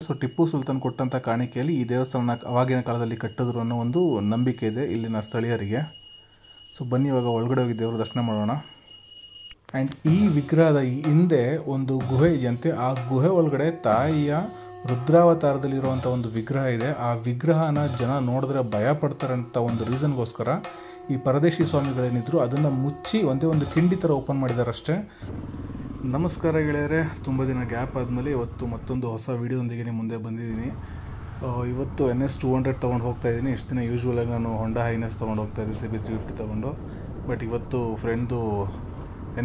So Tipu Sultan ಕೊಟ್ಟಂಥ ಕಾಣಿಕೆಯಲ್ಲಿ ಈ ದೇವಸ್ಥಾನ ಅವಾಗಿನ ಕಾಲದಲ್ಲಿ ಕಟ್ಟಿದ್ರು ಅನ್ನೋ ಒಂದು ನಂಬಿಕೆ ಇದೆ ಇಲ್ಲಿನ ಸ್ಥಳೀಯರಿಗೆ. ಸೊ ಬನ್ನಿ ಇವಾಗ ಒಳಗಡೆ ಹೋಗಿ ದೇವರ ದರ್ಶನ ಮಾಡೋಣ. ಆ್ಯಂಡ್ ಈ ವಿಗ್ರಹದ ಹಿಂದೆ ಒಂದು ಗುಹೆ ಇದೆಯಂತೆ. ಆ ಗುಹೆ ಒಳಗಡೆ ತಾಯಿಯ ರುದ್ರಾವತಾರದಲ್ಲಿರುವಂಥ ಒಂದು ವಿಗ್ರಹ ಇದೆ. ಆ ವಿಗ್ರಹನ ಜನ ನೋಡಿದ್ರೆ ಭಯ ಪಡ್ತಾರೆ ಅಂತ ಒಂದು ರೀಸನ್ಗೋಸ್ಕರ ಈ ಪರದೇಶಿ ಸ್ವಾಮಿಗಳೇನಿದ್ರು ಅದನ್ನು ಮುಚ್ಚಿ ಒಂದೇ ಒಂದು ಕಿಂಡಿ ಥರ ಓಪನ್ ಮಾಡಿದ್ದಾರೆ ಅಷ್ಟೇ. ನಮಸ್ಕಾರ ಗೆಳೆಯರೆ, ತುಂಬ ದಿನ ಗ್ಯಾಪ್ ಆದಮೇಲೆ ಇವತ್ತು ಮತ್ತೊಂದು ಹೊಸ ವೀಡಿಯೋದೊಂದಿಗೆ ನಿಮ್ಮ ಮುಂದೆ ಬಂದಿದ್ದೀನಿ. ಇವತ್ತು NS200 ತೊಗೊಂಡು ಹೋಗ್ತಾಯಿದ್ದೀನಿ. ಇಷ್ಟು ದಿನ ಯೂಶ್ವಲಾಗಿ ನಾನು ಹೊಂಡಾ ಹೈನೆಸ್ ತೊಗೊಂಡು ಹೋಗ್ತಾಯಿದ್ದೀನಿ, CB350 ತೊಗೊಂಡು. ಬಟ್ ಇವತ್ತು ಫ್ರೆಂಡ್ದು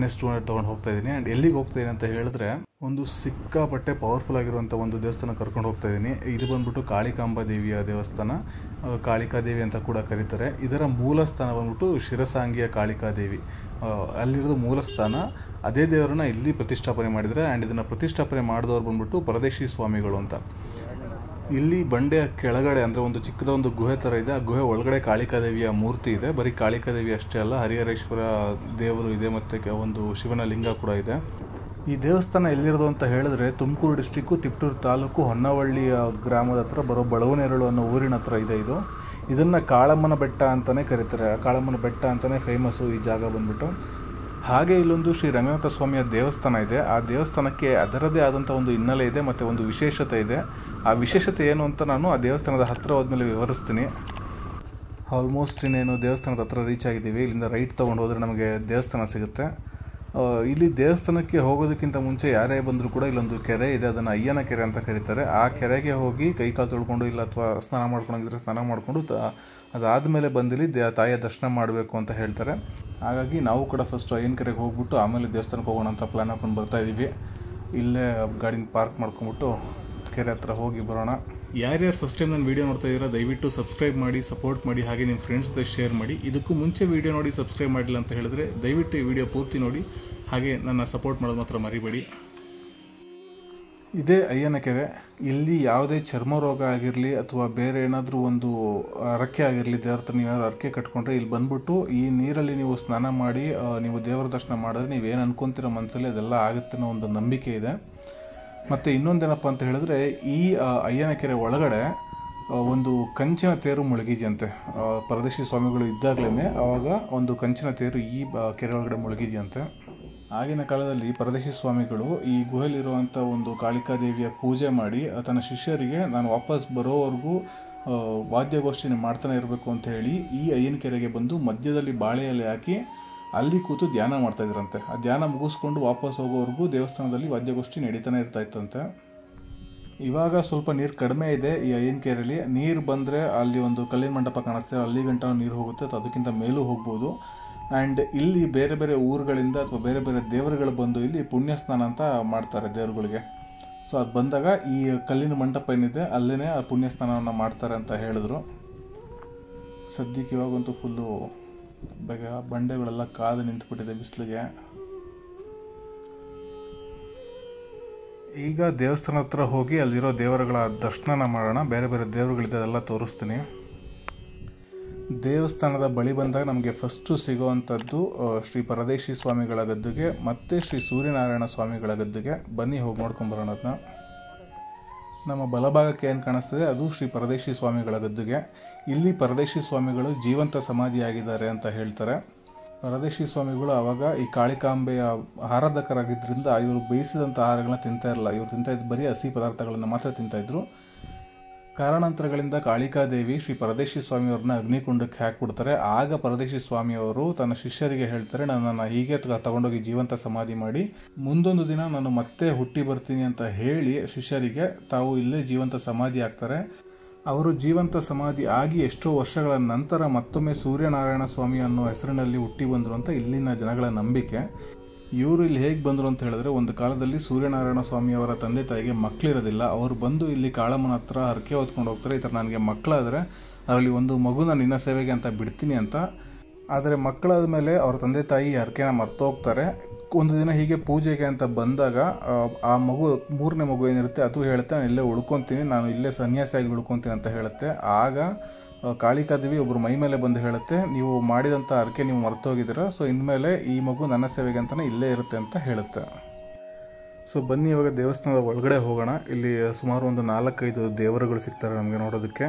NS200 ತೊಗೊಂಡು ಹೋಗ್ತಾಯಿದ್ದೀನಿ. ಆ್ಯಂಡ್ ಎಲ್ಲಿಗೆ ಹೋಗ್ತಾಯಿದ್ದೀನಿ ಅಂತ ಹೇಳಿದ್ರೆ ಒಂದು ಸಿಕ್ಕಾಪಟ್ಟೆ ಪವರ್ಫುಲ್ ಆಗಿರುವಂಥ ಒಂದು ದೇವಸ್ಥಾನ ಕರ್ಕೊಂಡು ಹೋಗ್ತಾಯಿದ್ದೀನಿ. ಇದು ಬಂದ್ಬಿಟ್ಟು ಕಾಳಿಕಾಂಬಾ ದೇವಿಯ ದೇವಸ್ಥಾನ, ಕಾಳಿಕಾದೇವಿ ಅಂತ ಕೂಡ ಕರೀತಾರೆ. ಇದರ ಮೂಲ ಸ್ಥಾನ ಬಂದ್ಬಿಟ್ಟು ಶಿರಸಾಂಗಿಯ ಕಾಳಿಕಾದೇವಿ, ಅಲ್ಲಿರೋದು ಮೂಲ ಸ್ಥಾನ. ಅದೇ ದೇವರನ್ನ ಇಲ್ಲಿ ಪ್ರತಿಷ್ಠಾಪನೆ ಮಾಡಿದರೆ. ಆ್ಯಂಡ್ ಇದನ್ನು ಪ್ರತಿಷ್ಠಾಪನೆ ಮಾಡಿದವ್ರು ಬಂದ್ಬಿಟ್ಟು ಪರದೇಶಿ ಸ್ವಾಮಿಗಳು ಅಂತ. ಇಲ್ಲಿ ಬಂಡೆಯ ಕೆಳಗಡೆ ಅಂದರೆ ಒಂದು ಚಿಕ್ಕದ ಒಂದು ಗುಹೆ ಥರ ಇದೆ. ಆ ಗುಹೆ ಒಳಗಡೆ ಕಾಳಿಕಾದೇವಿಯ ಮೂರ್ತಿ ಇದೆ. ಬರೀ ಕಾಳಿಕಾದೇವಿ ಅಷ್ಟೇ ಅಲ್ಲ, ಹರಿಹರೇಶ್ವರ ದೇವರು ಇದೆ ಮತ್ತು ಒಂದು ಶಿವನ ಲಿಂಗ ಕೂಡ ಇದೆ. ಈ ದೇವಸ್ಥಾನ ಎಲ್ಲಿರೋದು ಅಂತ ಹೇಳಿದ್ರೆ ತುಮಕೂರು ಡಿಸ್ಟಿಕ್ಕು, ತಿಪ್ಟೂರು ತಾಲೂಕು, ಹೊನ್ನವಳ್ಳಿ ಗ್ರಾಮದ ಹತ್ರ ಬರೋ ಬಳವನೇರಳು ಅನ್ನೋ ಊರಿನ ಹತ್ರ ಇದೆ ಇದು. ಇದನ್ನು ಕಾಳಮ್ಮನ ಬೆಟ್ಟ ಅಂತಲೇ ಕರೀತಾರೆ. ಕಾಳಮ್ಮನ ಬೆಟ್ಟ ಅಂತಲೇ ಫೇಮಸ್ಸು ಈ ಜಾಗ ಬಂದ್ಬಿಟ್ಟು. ಹಾಗೆ ಇಲ್ಲೊಂದು ಶ್ರೀ ರಂಗನಾಥ ಸ್ವಾಮಿಯ ದೇವಸ್ಥಾನ ಇದೆ. ಆ ದೇವಸ್ಥಾನಕ್ಕೆ ಅದರದೇ ಆದಂಥ ಒಂದು ಹಿನ್ನೆಲೆ ಇದೆ ಮತ್ತು ಒಂದು ವಿಶೇಷತೆ ಇದೆ. ಆ ವಿಶೇಷತೆ ಏನು ಅಂತ ನಾನು ಆ ದೇವಸ್ಥಾನದ ಹತ್ತಿರ ಹೋದ್ಮೇಲೆ ವಿವರಿಸ್ತೀನಿ. ಆಲ್ಮೋಸ್ಟ್ ಇನ್ನೇನು ದೇವಸ್ಥಾನದ ಹತ್ರ ರೀಚ್ ಆಗಿದ್ದೀವಿ. ಇಲ್ಲಿಂದ ರೈಟ್ ತೊಗೊಂಡು ಹೋದರೆ ನಮಗೆ ದೇವಸ್ಥಾನ ಸಿಗುತ್ತೆ. ಇಲ್ಲಿ ದೇವಸ್ಥಾನಕ್ಕೆ ಹೋಗೋದಕ್ಕಿಂತ ಮುಂಚೆ ಯಾರೇ ಬಂದರೂ ಕೂಡ ಇಲ್ಲೊಂದು ಕೆರೆ ಇದೆ, ಅದನ್ನು ಅಯ್ಯನ ಕೆರೆ ಅಂತ ಕರೀತಾರೆ. ಆ ಕೆರೆಗೆ ಹೋಗಿ ಕೈಕಾಲು ತೊಳ್ಕೊಂಡು ಇಲ್ಲ ಅಥವಾ ಸ್ನಾನ ಮಾಡ್ಕೊಂಡಿದ್ರೆ ಸ್ನಾನ ಮಾಡಿಕೊಂಡು ಅದಾದಮೇಲೆ ಬಂದಿಲ್ಲಿ ತಾಯಿಯ ದರ್ಶನ ಮಾಡಬೇಕು ಅಂತ ಹೇಳ್ತಾರೆ. ಹಾಗಾಗಿ ನಾವು ಕೂಡ ಫಸ್ಟ್ ಅಯ್ಯನ ಕೆರೆಗೆ ಹೋಗ್ಬಿಟ್ಟು ಆಮೇಲೆ ದೇವಸ್ಥಾನಕ್ಕೆ ಹೋಗೋಣ ಅಂತ ಪ್ಲ್ಯಾನ್ ಹಾಕೊಂಡು ಬರ್ತಾಯಿದ್ದೀವಿ. ಇಲ್ಲೇ ಗಾಡಿನ ಪಾರ್ಕ್ ಮಾಡ್ಕೊಂಬಿಟ್ಟು ಕೆರೆ ಹತ್ರ ಹೋಗಿ ಬರೋಣ. ಯಾರ್ಯಾರು ಫಸ್ಟ್ ಟೈಮ್ ನಾನು ವೀಡಿಯೋ ನೋಡ್ತಾ ಇದ್ದೀರಾ ದಯವಿಟ್ಟು ಸಬ್ಸ್ಕ್ರೈಬ್ ಮಾಡಿ, ಸಪೋರ್ಟ್ ಮಾಡಿ, ಹಾಗೆ ನಿಮ್ಮ ಫ್ರೆಂಡ್ಸ್ ಜೊತೆ ಶೇರ್ ಮಾಡಿ. ಇದಕ್ಕೂ ಮುಂಚೆ ವೀಡಿಯೋ ನೋಡಿ ಸಬ್ಸ್ಕ್ರೈಬ್ ಮಾಡಿಲ್ಲ ಅಂತ ಹೇಳಿದ್ರೆ ದಯವಿಟ್ಟು ಈ ವಿಡಿಯೋ ಪೂರ್ತಿ ನೋಡಿ, ಹಾಗೆ ನನ್ನ ಸಪೋರ್ಟ್ ಮಾಡೋದು ಮಾತ್ರ ಮರಿಬೇಡಿ. ಇದೇ ಅಯ್ಯನ ಕೆರೆ. ಇಲ್ಲಿ ಯಾವುದೇ ಚರ್ಮ ರೋಗ ಆಗಿರಲಿ ಅಥವಾ ಬೇರೆ ಏನಾದರೂ ಒಂದು ಹರಕೆ ಆಗಿರಲಿ, ದೇವ್ರ ಹತ್ರ ನೀವೇನಾದ್ರು ಹರಕೆ ಕಟ್ಕೊಂಡ್ರೆ ಇಲ್ಲಿ ಬಂದ್ಬಿಟ್ಟು ಈ ನೀರಲ್ಲಿ ನೀವು ಸ್ನಾನ ಮಾಡಿ ನೀವು ದೇವರ ದರ್ಶನ ಮಾಡಿದ್ರೆ ನೀವೇನು ಅನ್ಕೊತೀರೋ ಮನಸ್ಸಲ್ಲಿ ಅದೆಲ್ಲ ಆಗುತ್ತೆ ಅನ್ನೋ ಒಂದು ನಂಬಿಕೆ ಇದೆ. ಮತ್ತು ಇನ್ನೊಂದೇನಪ್ಪ ಅಂತ ಹೇಳಿದ್ರೆ ಈ ಅಯ್ಯನ ಕೆರೆ ಒಳಗಡೆ ಒಂದು ಕಂಚಿನ ತೇರು ಮುಳುಗಿದೆಯಂತೆ. ಪರದೇಶಿ ಸ್ವಾಮಿಗಳು ಇದ್ದಾಗಲೇ ಆವಾಗ ಒಂದು ಕಂಚಿನ ತೇರು ಈ ಕೆರೆ ಒಳಗಡೆ ಮುಳುಗಿದೆಯಂತೆ. ಆಗಿನ ಕಾಲದಲ್ಲಿ ಪರದೇಶಿ ಸ್ವಾಮಿಗಳು ಈ ಗುಹೆಯಲ್ಲಿರುವಂಥ ಒಂದು ಕಾಳಿಕಾದೇವಿಯ ಪೂಜೆ ಮಾಡಿ ತನ್ನ ಶಿಷ್ಯರಿಗೆ ನಾನು ವಾಪಸ್ ಬರೋವರೆಗೂ ವಾದ್ಯಗೋಷ್ಠಿನ ಮಾಡ್ತಾನೆ ಇರಬೇಕು ಅಂತ ಹೇಳಿ ಈ ಅಯ್ಯನ ಕೆರೆಗೆ ಬಂದು ಮಧ್ಯದಲ್ಲಿ ಬಾಳೆ ಎಲೆ ಹಾಕಿ ಅಲ್ಲಿ ಕೂತು ಧ್ಯಾನ ಮಾಡ್ತಾಯಿದ್ರಂತೆ. ಆ ಧ್ಯಾನ ಮುಗಿಸ್ಕೊಂಡು ವಾಪಸ್ ಹೋಗೋವರೆಗೂ ದೇವಸ್ಥಾನದಲ್ಲಿ ವಾದ್ಯಗೋಷ್ಠಿ ನಡೀತಾನೆ ಇರ್ತಾಯಿತ್ತಂತೆ. ಇವಾಗ ಸ್ವಲ್ಪ ನೀರು ಕಡಿಮೆ ಇದೆ ಈ ಅಯ್ಯನ ಕೆರೆಯಲ್ಲಿ. ನೀರು ಬಂದರೆ ಅಲ್ಲಿ ಒಂದು ಕಲ್ಲಿನ ಮಂಟಪ ಕಾಣಿಸ್ತದೆ, ಅಲ್ಲಿ ಗಂಟ ನೀರು ಹೋಗುತ್ತೆ, ಅದಕ್ಕಿಂತ ಮೇಲೂ ಹೋಗ್ಬೋದು. ಆ್ಯಂಡ್ ಇಲ್ಲಿ ಬೇರೆ ಬೇರೆ ಊರುಗಳಿಂದ ಅಥವಾ ಬೇರೆ ಬೇರೆ ದೇವರುಗಳು ಬಂದು ಇಲ್ಲಿ ಪುಣ್ಯ ಸ್ನಾನ ಅಂತ ಮಾಡ್ತಾರೆ ದೇವರುಗಳಿಗೆ. ಸೊ ಅದು ಬಂದಾಗ ಈ ಕಲ್ಲಿನ ಮಂಟಪ ಏನಿದೆ ಅಲ್ಲೇ ಆ ಪುಣ್ಯ ಸ್ನಾನವನ್ನು ಮಾಡ್ತಾರೆ ಅಂತ ಹೇಳಿದ್ರು. ಸದ್ಯಕ್ಕೆ ಇವಾಗಂತೂ ಫುಲ್ಲು ಬಂಡೆಗಳೆಲ್ಲ ಕಾದು ನಿಂತುಬಿಟ್ಟಿದೆ ಬಿಸಿಲಿಗೆ. ಈಗ ದೇವಸ್ಥಾನ ಹತ್ರ ಹೋಗಿ ಅಲ್ಲಿರೋ ದೇವರುಗಳ ದರ್ಶನ ಮಾಡೋಣ. ಬೇರೆ ಬೇರೆ ದೇವರುಗಳಿದೆ, ಅದೆಲ್ಲ ತೋರಿಸ್ತೀನಿ. ದೇವಸ್ಥಾನದ ಬಳಿ ಬಂದಾಗ ನಮಗೆ ಫಸ್ಟು ಸಿಗೋವಂಥದ್ದು ಶ್ರೀ ಪರದೇಶಿ ಸ್ವಾಮಿಗಳ ಗದ್ದುಗೆ ಮತ್ತು ಶ್ರೀ ಸೂರ್ಯನಾರಾಯಣ ಸ್ವಾಮಿಗಳ ಗದ್ದುಗೆ. ಬನ್ನಿ ಹೋಗಿ ನೋಡ್ಕೊಂಬರೋಣ ಅದನ್ನ. ನಮ್ಮ ಬಲಭಾಗಕ್ಕೆ ಏನು ಕಾಣಿಸ್ತದೆ ಅದು ಶ್ರೀ ಪರದೇಶಿ ಸ್ವಾಮಿಗಳ ಗದ್ದುಗೆ. ಇಲ್ಲಿ ಪರದೇಶಿ ಸ್ವಾಮಿಗಳು ಜೀವಂತ ಸಮಾಧಿಯಾಗಿದ್ದಾರೆ ಅಂತ ಹೇಳ್ತಾರೆ. ಪರದೇಶಿ ಸ್ವಾಮಿಗಳು ಆವಾಗ ಈ ಕಾಳಿಕಾಂಬೆಯ ಆರಾಧಕರಾಗಿದ್ದರಿಂದ ಇವರು ಬೇಯಿಸಿದಂಥ ಆಹಾರಗಳನ್ನ ತಿಂತಾ ಇರಲ್ಲ. ಇವರು ತಿಂತಾಯಿದ್ದು ಬರೀ ಹಸಿ ಪದಾರ್ಥಗಳನ್ನು ಮಾತ್ರ ತಿಂತಾಯಿದ್ರು. ಕಾರಣಾಂತರಗಳಿಂದ ಕಾಳಿಕಾದೇವಿ ಶ್ರೀ ಪರದೇಶಿ ಸ್ವಾಮಿಯವ್ರನ್ನ ಅಗ್ನಿಕುಂಡಕ್ಕೆ ಹಾಕಿಬಿಡ್ತಾರೆ. ಆಗ ಪರದೇಶಿ ಸ್ವಾಮಿಯವರು ತನ್ನ ಶಿಷ್ಯರಿಗೆ ಹೇಳ್ತಾರೆ, ನನ್ನನ್ನು ಹೀಗೆ ತಗೊಂಡೋಗಿ ಜೀವಂತ ಸಮಾಧಿ ಮಾಡಿ ಮುಂದೊಂದು ದಿನ ನಾನು ಮತ್ತೆ ಹುಟ್ಟಿ ಬರ್ತೀನಿ ಅಂತ ಹೇಳಿ ಶಿಷ್ಯರಿಗೆ ತಾವು ಇಲ್ಲೇ ಜೀವಂತ ಸಮಾಧಿ ಆಗ್ತಾರೆ. ಅವರು ಜೀವಂತ ಸಮಾಧಿ ಆಗಿ ಎಷ್ಟೋ ವರ್ಷಗಳ ನಂತರ ಮತ್ತೊಮ್ಮೆ ಸೂರ್ಯನಾರಾಯಣ ಸ್ವಾಮಿ ಅನ್ನೋ ಹೆಸರಿನಲ್ಲಿ ಹುಟ್ಟಿ ಬಂದರು ಅಂತ ಇಲ್ಲಿನ ಜನಗಳ ನಂಬಿಕೆ. ಇವರು ಇಲ್ಲಿ ಹೇಗೆ ಬಂದರು ಅಂತ ಹೇಳಿದ್ರೆ ಒಂದು ಕಾಲದಲ್ಲಿ ಸೂರ್ಯನಾರಾಯಣ ಸ್ವಾಮಿಯವರ ತಂದೆ ತಾಯಿಗೆ ಮಕ್ಕಳಿರೋದಿಲ್ಲ. ಅವರು ಬಂದು ಇಲ್ಲಿ ಕಾಳಮ್ಮನ ಹತ್ರ ಹರಕೆ ಹೊತ್ಕೊಂಡು ಹೋಗ್ತಾರೆ. ಈ ಥರ ನನಗೆ ಮಕ್ಕಳಾದರೆ ಅದರಲ್ಲಿ ಒಂದು ಮಗುನ ನಿನ್ನ ಸೇವೆಗೆ ಅಂತ ಬಿಡ್ತೀನಿ ಅಂತ. ಆದರೆ ಮಕ್ಕಳಾದ ಮೇಲೆ ಅವ್ರ ತಂದೆ ತಾಯಿ ಹರಕೆನ ಮರ್ತೋಗ್ತಾರೆ. ಒಂದು ದಿನ ಹೀಗೆ ಪೂಜೆಗೆ ಅಂತ ಬಂದಾಗ ಆ ಮಗು, ಮೂರನೇ ಮಗು ಏನಿರುತ್ತೆ ಅದು ಹೇಳುತ್ತೆ, ನಾನು ಇಲ್ಲೇ ಉಳ್ಕೊತೀನಿ, ನಾನು ಇಲ್ಲೇ ಸನ್ಯಾಸಿಯಾಗಿ ಉಳ್ಕೊತೀನಿ ಅಂತ ಹೇಳುತ್ತೆ. ಆಗ ಕಾಳಿಕಾದೇವಿ ಒಬ್ಬರು ಮೈ ಮೇಲೆ ಬಂದು ಹೇಳುತ್ತೆ, ನೀವು ಮಾಡಿದಂಥ ಹರಕೆ ನೀವು ಮರ್ತೋಗಿದ್ದೀರ, ಸೊ ಇನ್ಮೇಲೆ ಈ ಮಗು ನನ್ನ ಸೇವೆಗೆ ಅಂತಲೇ ಇಲ್ಲೇ ಇರುತ್ತೆ ಅಂತ ಹೇಳುತ್ತೆ. ಸೊ ಬನ್ನಿ ಇವಾಗ ದೇವಸ್ಥಾನದ ಒಳಗಡೆ ಹೋಗೋಣ. ಇಲ್ಲಿ ಸುಮಾರು ಒಂದು 4-5 ದೇವರುಗಳು ಸಿಗ್ತಾರೆ ನಮಗೆ ನೋಡೋದಕ್ಕೆ.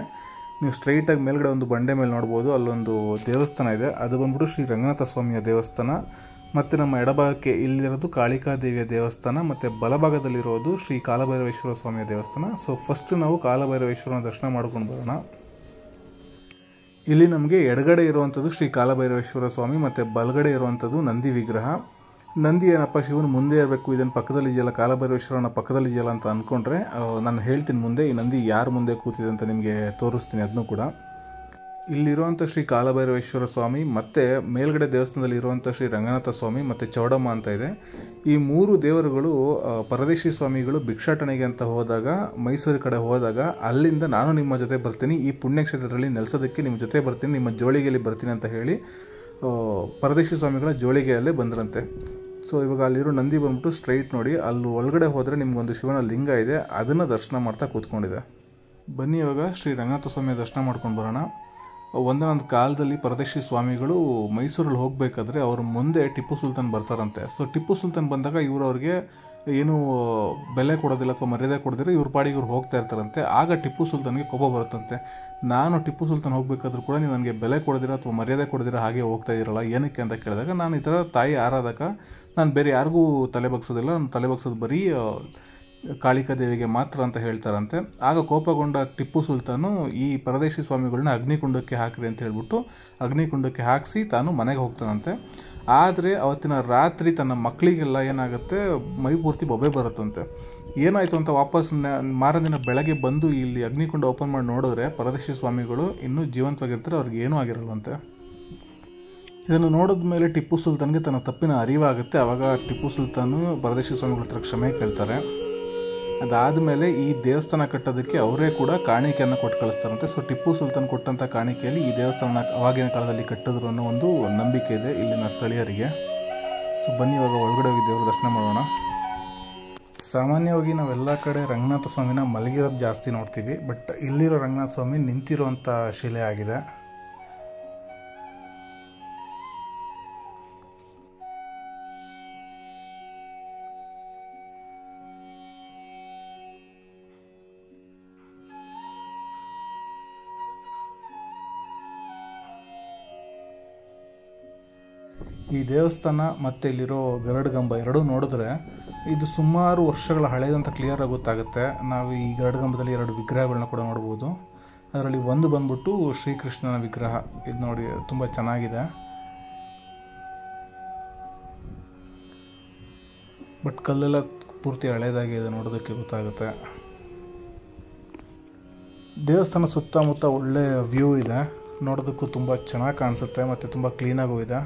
ನೀವು ಸ್ಟ್ರೈಟಾಗಿ ಮೇಲ್ಗಡೆ ಒಂದು ಬಂಡೆ ಮೇಲೆ ನೋಡ್ಬೋದು, ಅಲ್ಲೊಂದು ದೇವಸ್ಥಾನ ಇದೆ. ಅದು ಬಂದ್ಬಿಟ್ಟು ಶ್ರೀ ರಂಗನಾಥ ಸ್ವಾಮಿಯ ದೇವಸ್ಥಾನ. ಮತ್ತು ನಮ್ಮ ಎಡಭಾಗಕ್ಕೆ ಇಲ್ಲಿರೋದು ಕಾಳಿಕಾದೇವಿಯ ದೇವಸ್ಥಾನ, ಮತ್ತು ಬಲಭಾಗದಲ್ಲಿರೋದು ಶ್ರೀ ಕಾಲಭೈರವೇಶ್ವರ ಸ್ವಾಮಿಯ ದೇವಸ್ಥಾನ. ಸೊ ಫಸ್ಟು ನಾವು ಕಾಲಭೈರವೇಶ್ವರನ ದರ್ಶನ ಮಾಡ್ಕೊಂಡು ಬರೋಣ. ಇಲ್ಲಿ ನಮಗೆ ಎಡಗಡೆ ಇರುವಂಥದ್ದು ಶ್ರೀ ಕಾಲಭೈರವೇಶ್ವರ ಸ್ವಾಮಿ, ಮತ್ತು ಬಲಗಡೆ ಇರುವಂಥದ್ದು ನಂದಿ ವಿಗ್ರಹ. ನಂದಿ ಏನಪ್ಪ ಶಿವನ ಮುಂದೆ ಇರಬೇಕು, ಇದನ್ನು ಪಕ್ಕದಲ್ಲಿ ಇದೆಯಲ್ಲ, ಕಾಲಭೈರವೇಶ್ವರನ ಪಕ್ಕದಲ್ಲಿ ಇದೆಯಲ್ಲ ಅಂತ ಅಂದ್ಕೊಂಡ್ರೆ ನಾನು ಹೇಳ್ತೀನಿ ಮುಂದೆ ಈ ನಂದಿ ಯಾರ ಮುಂದೆ ಕೂತಿದೆ ಅಂತ ನಿಮಗೆ ತೋರಿಸ್ತೀನಿ ಅದನ್ನು ಕೂಡ. ಇಲ್ಲಿರುವಂಥ ಶ್ರೀ ಕಾಲಭೈರವೇಶ್ವರ ಸ್ವಾಮಿ ಮತ್ತು ಮೇಲ್ಗಡೆ ದೇವಸ್ಥಾನದಲ್ಲಿ ಇರುವಂಥ ಶ್ರೀ ರಂಗನಾಥ ಸ್ವಾಮಿ ಮತ್ತು ಚೌಡಮ್ಮ ಅಂತ ಇದೆ. ಈ 3 ದೇವರುಗಳು ಪರದೇಶಿ ಸ್ವಾಮಿಗಳು ಭಿಕ್ಷಾಟನೆಗೆ ಅಂತ ಹೋದಾಗ, ಮೈಸೂರು ಕಡೆ ಹೋದಾಗ ಅಲ್ಲಿಂದ ನಾನು ನಿಮ್ಮ ಜೊತೆ ಬರ್ತೀನಿ, ಈ ಪುಣ್ಯಕ್ಷೇತ್ರದಲ್ಲಿ ನೆಲೆಸೋದಕ್ಕೆ ನಿಮ್ಮ ಜೊತೆ ಬರ್ತೀನಿ, ನಿಮ್ಮ ಜೋಳಿಗೆಯಲ್ಲಿ ಬರ್ತೀನಿ ಅಂತ ಹೇಳಿ ಪರದೇಶಿ ಸ್ವಾಮಿಗಳ ಜೋಳಿಗೆಯಲ್ಲೇ ಬಂದ್ರಂತೆ. ಸೊ ಇವಾಗ ಅಲ್ಲಿರೋ ನಂದಿ ಬಂದ್ಬಿಟ್ಟು ಸ್ಟ್ರೈಟ್ ನೋಡಿ, ಅಲ್ಲಿ ಒಳಗಡೆ ಹೋದರೆ ನಿಮಗೊಂದು ಶಿವನ ಲಿಂಗ ಇದೆ, ಅದನ್ನು ದರ್ಶನ ಮಾಡ್ತಾ ಕೂತ್ಕೊಂಡಿದೆ. ಬನ್ನಿ ಇವಾಗ ಶ್ರೀ ರಂಗನಾಥ ಸ್ವಾಮಿಯ ದರ್ಶನ ಮಾಡ್ಕೊಂಡು ಬರೋಣ. ಒಂದೊಂದು ಕಾಲದಲ್ಲಿ ಪರದೇಶಿ ಸ್ವಾಮಿಗಳು ಮೈಸೂರಲ್ಲಿ ಹೋಗಬೇಕಾದ್ರೆ ಅವ್ರ ಮುಂದೆ ಟಿಪ್ಪು ಸುಲ್ತಾನ್ ಬರ್ತಾರಂತೆ. ಸೊ ಟಿಪ್ಪು ಸುಲ್ತಾನ್ ಬಂದಾಗ ಇವರು ಅವ್ರಿಗೆ ಏನು ಬೆಲೆ ಕೊಡೋದಿಲ್ಲ ಅಥವಾ ಮರ್ಯಾದೆ ಕೊಡೋದಿಲ್ಲ, ಇವ್ರ ಪಾಡಿಗೆ ಇವ್ರು ಹೋಗ್ತಾ ಇರ್ತಾರಂತೆ. ಆಗ ಟಿಪ್ಪು ಸುಲ್ತಾನ್ಗೆ ಕೋಪ ಬರುತ್ತಂತೆ, ನಾನು ಟಿಪ್ಪು ಸುಲ್ತಾನ್ ಹೋಗಬೇಕಾದ್ರೂ ಕೂಡ ನೀವು ನನಗೆ ಬೆಲೆ ಕೊಡೋದಿರ ಅಥವಾ ಮರ್ಯಾದೆ ಕೊಡೋದಿರ ಹಾಗೆ ಹೋಗ್ತಾ ಇದ್ದೀರಲ್ಲ, ಏನಕ್ಕೆ ಅಂತ ಕೇಳಿದಾಗ, ನಾನು ಈ ಥರ ತಾಯಿ ಆರಾಧಕ, ನಾನು ಬೇರೆ ಯಾರಿಗೂ ತಲೆ ಬಗ್ಸೋದಿಲ್ಲ, ನಾನು ತಲೆ ಬಗ್ಸೋದು ಬರೀ ಕಾಳಿಕಾದೇವಿಗೆ ಮಾತ್ರ ಅಂತ ಹೇಳ್ತಾರಂತೆ. ಆಗ ಕೋಪಗೊಂಡ ಟಿಪ್ಪು ಸುಲ್ತಾನು ಈ ಪರದೇಶಿ ಸ್ವಾಮಿಗಳನ್ನ ಅಗ್ನಿಕುಂಡಕ್ಕೆ ಹಾಕ್ರಿ ಅಂತ ಹೇಳ್ಬಿಟ್ಟು ಅಗ್ನಿಕುಂಡಕ್ಕೆ ಹಾಕಿಸಿ ತಾನು ಮನೆಗೆ ಹೋಗ್ತಾನಂತೆ. ಆದರೆ ಅವತ್ತಿನ ರಾತ್ರಿ ತನ್ನ ಮಕ್ಕಳಿಗೆಲ್ಲ ಏನಾಗುತ್ತೆ, ಮೈ ಪೂರ್ತಿ ಬೊಬ್ಬೆ ಬರುತ್ತಂತೆ. ಏನಾಯಿತು ಅಂತ ವಾಪಸ್ ಮಾರದಿನ ಬೆಳಗ್ಗೆ ಬಂದು ಇಲ್ಲಿ ಅಗ್ನಿಕುಂಡ ಓಪನ್ ಮಾಡಿ ನೋಡಿದ್ರೆ ಪರದೇಶಿ ಸ್ವಾಮಿಗಳು ಇನ್ನೂ ಜೀವಂತವಾಗಿರ್ತಾರೆ, ಅವ್ರಿಗೆ ಏನೂ ಆಗಿರಲ್ವಂತೆ. ಇದನ್ನು ನೋಡಿದ ಮೇಲೆ ಟಿಪ್ಪು ಸುಲ್ತಾನ್ಗೆ ತನ್ನ ತಪ್ಪಿನ ಅರಿವಾಗುತ್ತೆ. ಆವಾಗ ಟಿಪ್ಪು ಸುಲ್ತಾನು ಪರದೇಶಿ ಸ್ವಾಮಿಗಳ ಹತ್ರ ಕ್ಷಮೆ ಕೇಳ್ತಾರೆ. ಅದಾದಮೇಲೆ ಈ ದೇವಸ್ಥಾನ ಕಟ್ಟೋದಕ್ಕೆ ಅವರೇ ಕೂಡ ಕಾಣಿಕೆಯನ್ನು ಕೊಟ್ಟು ಕಳಿಸ್ತಾರಂತೆ. ಸೊ ಟಿಪ್ಪು ಸುಲ್ತಾನ್ ಕೊಟ್ಟಂಥ ಕಾಣಿಕೆಯಲ್ಲಿ ಈ ದೇವಸ್ಥಾನ ಅವಾಗಿನ ಕಾಲದಲ್ಲಿ ಕಟ್ಟಿದ್ರು ಅನ್ನೋ ಒಂದು ನಂಬಿಕೆ ಇದೆ ಇಲ್ಲಿನ ಸ್ಥಳೀಯರಿಗೆ. ಸೊ ಬನ್ನಿ ಇವಾಗ ಒಳಗಡೆ ಹೋಗಿ ದೇವರ ದರ್ಶನ ಮಾಡೋಣ. ಸಾಮಾನ್ಯವಾಗಿ ನಾವೆಲ್ಲ ಕಡೆ ರಂಗನಾಥ ಸ್ವಾಮಿನ ಮಲಗಿರೋದು ಜಾಸ್ತಿ ನೋಡ್ತೀವಿ, ಬಟ್ ಇಲ್ಲಿರೋ ರಂಗನಾಥ ಸ್ವಾಮಿ ನಿಂತಿರುವಂಥ ಶಿಲೆ ಆಗಿದೆ. ಈ ದೇವಸ್ಥಾನ ಮತ್ತು ಇಲ್ಲಿರೋ ಗರುಡಗಂಬ ಎರಡೂ ನೋಡಿದ್ರೆ ಇದು ಸುಮಾರು ವರ್ಷಗಳ ಹಳೆಯದಂತ ಕ್ಲಿಯರಾಗಿ ಗೊತ್ತಾಗುತ್ತೆ. ನಾವು ಈ ಗರುಡಗಂಬದಲ್ಲಿ 2 ವಿಗ್ರಹಗಳನ್ನ ಕೂಡ ನೋಡ್ಬೋದು. ಅದರಲ್ಲಿ ಒಂದು ಬಂದ್ಬಿಟ್ಟು ಶ್ರೀಕೃಷ್ಣನ ವಿಗ್ರಹ, ಇದು ನೋಡಿ ತುಂಬ ಚೆನ್ನಾಗಿದೆ. ಬಟ್ ಕಲ್ಲೆಲ್ಲ ಪೂರ್ತಿ ಹಳೇದಾಗಿದೆ, ನೋಡೋದಕ್ಕೆ ಗೊತ್ತಾಗುತ್ತೆ. ದೇವಸ್ಥಾನ ಸುತ್ತಮುತ್ತ ಒಳ್ಳೆ ವ್ಯೂ ಇದೆ, ನೋಡೋದಕ್ಕೂ ತುಂಬ ಚೆನ್ನಾಗಿ ಕಾಣಿಸುತ್ತೆ ಮತ್ತು ತುಂಬ ಕ್ಲೀನಾಗೂ ಇದೆ.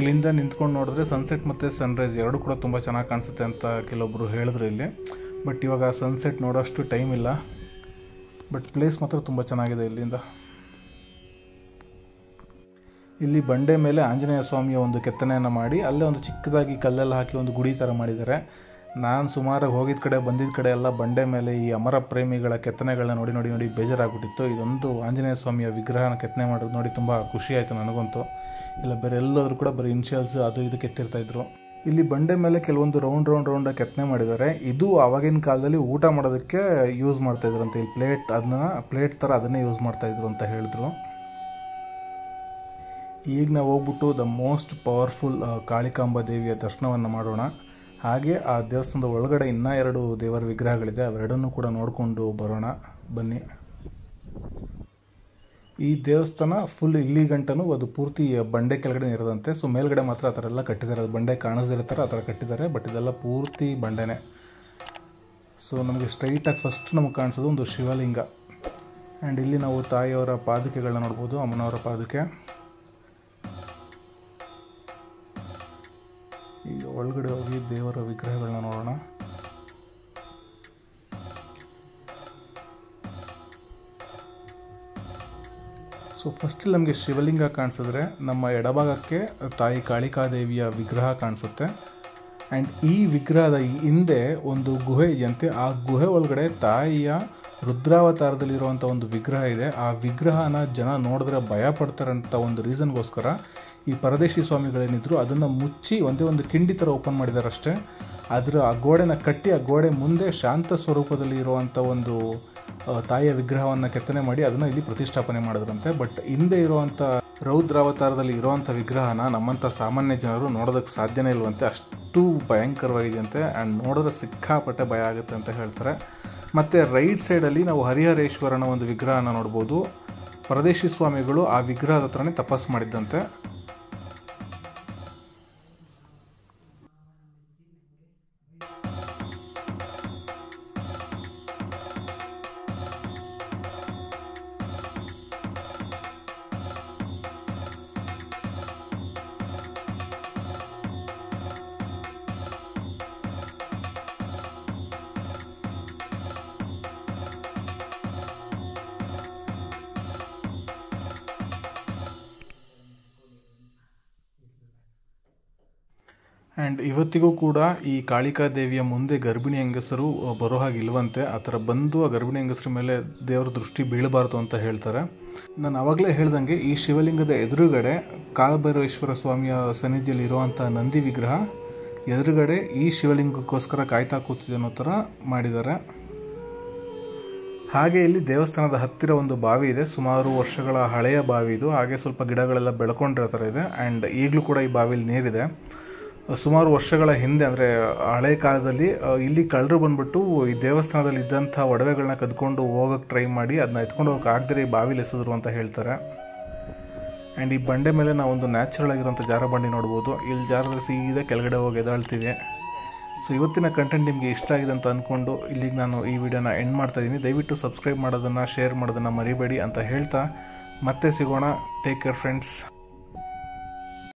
ಇಲ್ಲಿಂದ ನಿಂತ್ಕೊಂಡು ನೋಡಿದ್ರೆ ಸನ್ಸೆಟ್ ಮತ್ತು ಸನ್ರೈಸ್ ಎರಡೂ ಕೂಡ ತುಂಬ ಚೆನ್ನಾಗಿ ಕಾಣಿಸುತ್ತೆ ಅಂತ ಕೆಲವೊಬ್ಬರು ಹೇಳಿದ್ರು ಇಲ್ಲಿ. ಬಟ್ ಇವಾಗ ಸನ್ಸೆಟ್ ನೋಡೋಷ್ಟು ಟೈಮ್ ಇಲ್ಲ, ಬಟ್ ಪ್ಲೇಸ್ ಮಾತ್ರ ತುಂಬ ಚೆನ್ನಾಗಿದೆ. ಇಲ್ಲಿಂದ ಇಲ್ಲಿ ಬಂಡೆ ಮೇಲೆ ಆಂಜನೇಯ ಸ್ವಾಮಿಯ ಒಂದು ಕೆತ್ತನೆಯನ್ನು ಮಾಡಿ ಅಲ್ಲೇ ಒಂದು ಚಿಕ್ಕದಾಗಿ ಕಲ್ಲೆಲ್ಲ ಹಾಕಿ ಒಂದು ಗುಡಿ ಥರ ಮಾಡಿದ್ದಾರೆ. ನಾನು ಸುಮಾರಾಗಿ ಹೋಗಿದ್ದ ಕಡೆ ಬಂದಿದ್ದ ಕಡೆ ಎಲ್ಲ ಬಂಡೆ ಮೇಲೆ ಈ ಅಮರ ಪ್ರೇಮಿಗಳ ಕೆತ್ತನೆಗಳನ್ನ ನೋಡಿ ನೋಡಿ ನೋಡಿ ಬೇಜಾರಾಗ್ಬಿಟ್ಟಿತ್ತು. ಇದೊಂದು ಆಂಜನೇಯ ಸ್ವಾಮಿಯ ವಿಗ್ರಹನ ಕೆತ್ತನೆ ಮಾಡೋದು ನೋಡಿ ತುಂಬ ಖುಷಿ ಆಯಿತು ನನಗಂತೂ. ಇಲ್ಲ ಬೇರೆ ಎಲ್ಲಾದರೂ ಕೂಡ ಬರೀ ಇನ್ಷಿಯಲ್ಸ್ ಅದು ಇದು ಕೆತ್ತಿರ್ತಾಯಿದ್ರು. ಇಲ್ಲಿ ಬಂಡೆ ಮೇಲೆ ಕೆಲವೊಂದು ರೌಂಡಾಗಿ ಕೆತ್ತನೆ ಮಾಡಿದ್ದಾರೆ. ಇದು ಆವಾಗಿನ ಕಾಲದಲ್ಲಿ ಊಟ ಮಾಡೋದಕ್ಕೆ ಯೂಸ್ ಮಾಡ್ತಾಯಿದ್ರು ಅಂತ. ಇಲ್ಲಿ ಪ್ಲೇಟ್ ಥರ ಅದನ್ನೇ ಯೂಸ್ ಮಾಡ್ತಾಯಿದ್ರು ಅಂತ ಹೇಳಿದ್ರು. ಈಗ ನಾವು ಹೋಗ್ಬಿಟ್ಟು ದ ಮೋಸ್ಟ್ ಪವರ್ಫುಲ್ ಕಾಳಿಕಾಂಬ ದೇವಿಯ ದರ್ಶನವನ್ನು ಮಾಡೋಣ. ಹಾಗೆ ಆ ದೇವಸ್ಥಾನದ ಒಳಗಡೆ ಇನ್ನೂ 2 ದೇವರ ವಿಗ್ರಹಗಳಿದೆ, ಅವೆರಡನ್ನೂ ಕೂಡ ನೋಡಿಕೊಂಡು ಬರೋಣ ಬನ್ನಿ. ಈ ದೇವಸ್ಥಾನ ಫುಲ್ ಇಲ್ಲಿ ಗಂಟನೂ ಅದು ಪೂರ್ತಿ ಬಂಡೆ ಕೆಳಗಡೆ ಇರೋದಂತೆ. ಸೊ ಮೇಲ್ಗಡೆ ಮಾತ್ರ ಆ ಥರ ಎಲ್ಲ ಕಟ್ಟಿದ್ದಾರೆ, ಅದು ಬಂಡೆ ಕಾಣಿಸ್ದಿರೋ ಥರ ಆ ಥರ ಕಟ್ಟಿದ್ದಾರೆ, ಬಟ್ ಇದೆಲ್ಲ ಪೂರ್ತಿ ಬಂಡೆನೇ. ಸೊ ನಮಗೆ ಸ್ಟ್ರೈಟಾಗಿ ಫಸ್ಟ್ ನಮಗೆ ಕಾಣಿಸೋದು ಒಂದು ಶಿವಲಿಂಗ. ಆ್ಯಂಡ್ ಇಲ್ಲಿ ನಾವು ತಾಯಿಯವರ ಪಾದುಕೆಗಳನ್ನ ನೋಡ್ಬೋದು, ಅಮ್ಮನವರ ಪಾದುಕೆ. ಈಗ ಒಳಗಡೆ ಹೋಗಿ ದೇವರ ವಿಗ್ರಹಗಳನ್ನ ನೋಡೋಣ. ಸೊ ಫಸ್ಟಲ್ಲಿ ನಮಗೆ ಶಿವಲಿಂಗ ಕಾಣಿಸಿದ್ರೆ ನಮ್ಮ ಎಡಭಾಗಕ್ಕೆ ತಾಯಿ ಕಾಳಿಕಾದೇವಿಯ ವಿಗ್ರಹ ಕಾಣಿಸುತ್ತೆ. ಆ್ಯಂಡ್ ಈ ವಿಗ್ರಹದ ಹಿಂದೆ ಒಂದು ಗುಹೆ ಇದೆಯಂತೆ. ಆ ಗುಹೆ ಒಳಗಡೆ ತಾಯಿಯ ರುದ್ರಾವತಾರದಲ್ಲಿರುವಂಥ ಒಂದು ವಿಗ್ರಹ ಇದೆ. ಆ ವಿಗ್ರಹನ ಜನ ನೋಡಿದ್ರೆ ಭಯ ಪಡ್ತಾರಂಥ ಒಂದು ರೀಸನ್ಗೋಸ್ಕರ ಈ ಪರದೇಶಿ ಸ್ವಾಮಿಗಳೇನಿದ್ರು ಅದನ್ನು ಮುಚ್ಚಿ ಒಂದೇ ಒಂದು ಕಿಂಡಿ ಥರ ಓಪನ್ ಮಾಡಿದ್ದಾರೆ ಅಷ್ಟೇ. ಅದರ ಆ ಗೋಡೆನ ಕಟ್ಟಿ ಆ ಗೋಡೆ ಮುಂದೆ ಶಾಂತ ಸ್ವರೂಪದಲ್ಲಿ ಇರುವಂಥ ಒಂದು ತಾಯಿಯ ವಿಗ್ರಹವನ್ನು ಕೆತ್ತನೆ ಮಾಡಿ ಅದನ್ನು ಇಲ್ಲಿ ಪ್ರತಿಷ್ಠಾಪನೆ ಮಾಡಿದ್ರಂತೆ. ಬಟ್ ಹಿಂದೆ ಇರುವಂಥ ರೌದ್ರಾವತಾರದಲ್ಲಿ ಇರುವಂಥ ವಿಗ್ರಹನ ನಮ್ಮಂಥ ಸಾಮಾನ್ಯ ಜನರು ನೋಡೋದಕ್ಕೆ ಸಾಧ್ಯನೇ ಇಲ್ವಂತೆ, ಅಷ್ಟು ಭಯಂಕರವಾಗಿದೆಯಂತೆ. ಆ್ಯಂಡ್ ನೋಡಿದ್ರೆ ಸಿಕ್ಕಾಪಟ್ಟೆ ಭಯ ಆಗುತ್ತೆ ಅಂತ ಹೇಳ್ತಾರೆ. ಮತ್ತು ರೈಟ್ ಸೈಡಲ್ಲಿ ನಾವು ಹರಿಹರೇಶ್ವರನ ಒಂದು ವಿಗ್ರಹನ ನೋಡ್ಬೋದು. ಪರದೇಶಿ ಸ್ವಾಮಿಗಳು ಆ ವಿಗ್ರಹದ ಹತ್ರನೇ ತಪಸ್ಸು ಮಾಡಿದ್ದಂತೆ. ಆ್ಯಂಡ್ ಇವತ್ತಿಗೂ ಕೂಡ ಈ ಕಾಳಿಕಾದೇವಿಯ ಮುಂದೆ ಗರ್ಭಿಣಿ ಹೆಂಗಸರು ಬರೋ ಹಾಗೆ ಇಲ್ವಂತೆ. ಆ ಥರ ಬಂದು ಆ ಗರ್ಭಿಣಿ ಹೆಂಗಸರ ಮೇಲೆ ದೇವರ ದೃಷ್ಟಿ ಬೀಳಬಾರ್ದು ಅಂತ ಹೇಳ್ತಾರೆ. ನಾನು ಆವಾಗಲೇ ಹೇಳ್ದಂಗೆ ಈ ಶಿವಲಿಂಗದ ಎದುರುಗಡೆ ಕಾಲಭೈರವೇಶ್ವರ ಸ್ವಾಮಿಯ ಸನ್ನಿಧಿಯಲ್ಲಿ ಇರುವಂಥ ನಂದಿ ವಿಗ್ರಹ ಎದುರುಗಡೆ ಈ ಶಿವಲಿಂಗಕ್ಕೋಸ್ಕರ ಕಾಯ್ತಾ ಕೂತಿದೆ ಅನ್ನೋ ಥರ ಮಾಡಿದ್ದಾರೆ. ಹಾಗೆ ಇಲ್ಲಿ ದೇವಸ್ಥಾನದ ಹತ್ತಿರ ಒಂದು ಬಾವಿ ಇದೆ, ಸುಮಾರು ವರ್ಷಗಳ ಹಳೆಯ ಬಾವಿ ಇದು. ಹಾಗೆ ಸ್ವಲ್ಪ ಗಿಡಗಳೆಲ್ಲ ಬೆಳ್ಕೊಂಡಿರೋ ಥರ ಇದೆ. ಆ್ಯಂಡ್ ಈಗಲೂ ಕೂಡ ಈ ಬಾವಿಲಿ ನೀರಿದೆ. ಸುಮಾರು ವರ್ಷಗಳ ಹಿಂದೆ ಅಂದರೆ ಹಳೆ ಕಾಲದಲ್ಲಿ ಇಲ್ಲಿ ಕಳ್ಳರು ಬಂದುಬಿಟ್ಟು ಈ ದೇವಸ್ಥಾನದಲ್ಲಿ ಇದ್ದಂಥ ಒಡವೆಗಳನ್ನ ಕದ್ಕೊಂಡು ಹೋಗೋಕ್ಕೆ ಟ್ರೈ ಮಾಡಿ ಅದನ್ನ ಎತ್ಕೊಂಡು ಹೋಗೋಕೆ ಆಗದೆ ಈ ಬಾವಿಲಿ ಎಸೆದ್ರು ಅಂತ ಹೇಳ್ತಾರೆ. ಆ್ಯಂಡ್ ಈ ಬಂಡೆ ಮೇಲೆ ನಾವು ಒಂದು ನ್ಯಾಚುರಲ್ ಆಗಿರೋಂಥ ಜಾರಬಂಡಿ ನೋಡ್ಬೋದು. ಇಲ್ಲಿ ಜಾರದಲ್ಲಿ ಸೀದಾ ಕೆಳಗಡೆ ಹೋಗಿ ಎದಾಳ್ತೀವಿ. ಸೊ ಇವತ್ತಿನ ಕಂಟೆಂಟ್ ನಿಮಗೆ ಇಷ್ಟ ಆಗಿದೆ ಅಂತ ಅಂದ್ಕೊಂಡು ಇಲ್ಲಿಗೆ ನಾನು ಈ ವಿಡಿಯೋನ ಎಂಡ್ ಮಾಡ್ತಾಯಿದ್ದೀನಿ. ದಯವಿಟ್ಟು ಸಬ್ಸ್ಕ್ರೈಬ್ ಮಾಡೋದನ್ನು, ಶೇರ್ ಮಾಡೋದನ್ನು ಮರಿಬೇಡಿ ಅಂತ ಹೇಳ್ತಾ ಮತ್ತೆ ಸಿಗೋಣ. Take care friends.